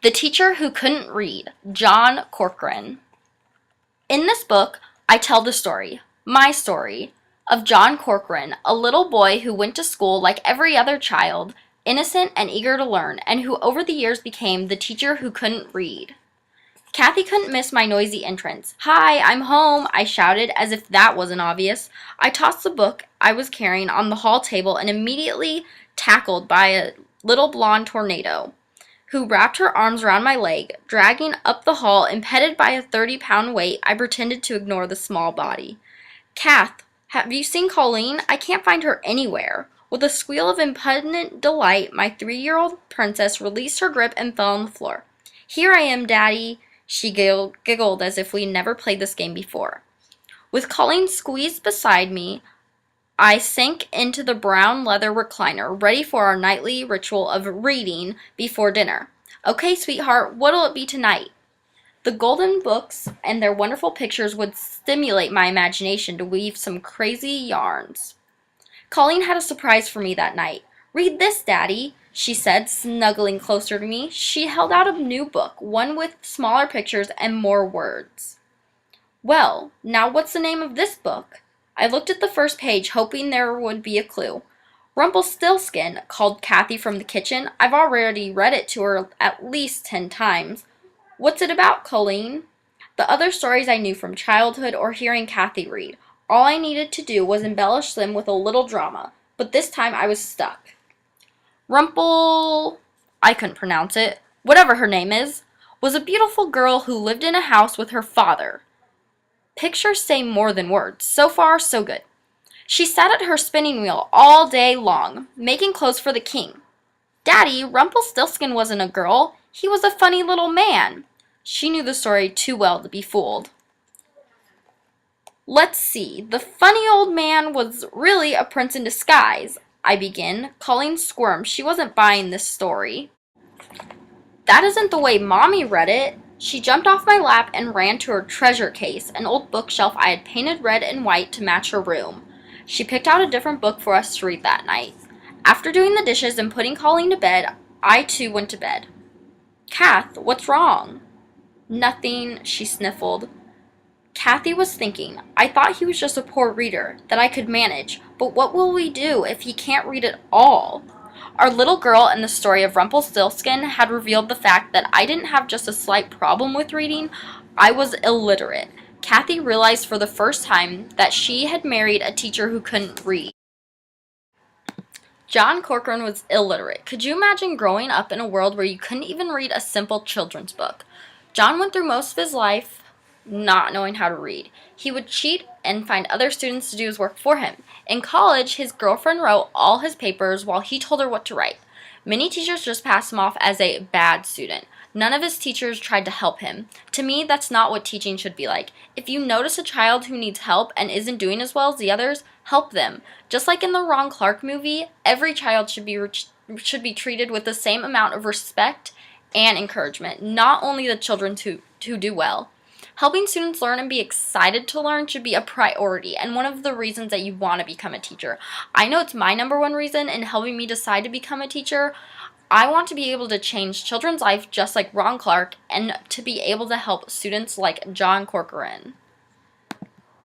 The Teacher Who Couldn't Read, John Corcoran. In this book, I tell the story, my story, of John Corcoran, a little boy who went to school like every other child, innocent and eager to learn, and who over the years became the teacher who couldn't read. Kathy couldn't miss my noisy entrance. "Hi, I'm home," I shouted, as if that wasn't obvious. I tossed the book I was carrying on the hall table and immediately tackled by a little blonde tornado, who wrapped her arms around my leg. Dragging up the hall, impeded by a 30-pound weight, I pretended to ignore the small body. "Kath, have you seen Colleen? I can't find her anywhere." With a squeal of impudent delight, my 3-year-old princess released her grip and fell on the floor. "Here I am, Daddy." She giggled as if we never played this game before. With Colleen squeezed beside me, I sank into the brown leather recliner, ready for our nightly ritual of reading before dinner. "Okay, sweetheart, what'll it be tonight?" The golden books and their wonderful pictures would stimulate my imagination to weave some crazy yarns. Colleen had a surprise for me that night. "Read this, Daddy," she said, snuggling closer to me. She held out a new book, one with smaller pictures and more words. "Well, now what's the name of this book?" I looked at the first page, hoping there would be a clue. "Rumpelstiltskin," called Kathy from the kitchen. "I've already read it to her at least 10 times. "What's it about, Colleen?" The other stories I knew from childhood or hearing Kathy read. All I needed to do was embellish them with a little drama, but this time I was stuck. I couldn't pronounce it, whatever her name is, was a beautiful girl who lived in a house with her father. Pictures say more than words. So far, so good. She sat at her spinning wheel all day long, making clothes for the king. "Daddy, Rumpelstiltskin wasn't a girl. He was a funny little man." She knew the story too well to be fooled. "Let's see. The funny old man was really a prince in disguise," I began. Colleen squirmed. She wasn't buying this story. "That isn't the way Mommy read it." She jumped off my lap and ran to her treasure case, an old bookshelf I had painted red and white to match her room. She picked out a different book for us to read that night. After doing the dishes and putting Colleen to bed, I too went to bed. "Kath, what's wrong?" "Nothing," she sniffled. Kathy was thinking, "I thought he was just a poor reader, that I could manage, but what will we do if he can't read at all?" Our little girl and the story of Rumpelstiltskin had revealed the fact that I didn't have just a slight problem with reading, I was illiterate. Kathy realized for the first time that she had married a teacher who couldn't read. John Corcoran was illiterate. Could you imagine growing up in a world where you couldn't even read a simple children's book? John went through most of his life not knowing how to read. He would cheat and find other students to do his work for him. In college, his girlfriend wrote all his papers while he told her what to write. Many teachers just passed him off as a bad student. None of his teachers tried to help him. To me, that's not what teaching should be like. If you notice a child who needs help and isn't doing as well as the others, help them. Just like in the Ron Clark movie, every child should be treated with the same amount of respect and encouragement, not only the children who do well. Helping students learn and be excited to learn should be a priority and one of the reasons that you want to become a teacher. I know it's my number one reason in helping me decide to become a teacher. I want to be able to change children's life just like Ron Clark and to be able to help students like John Corcoran.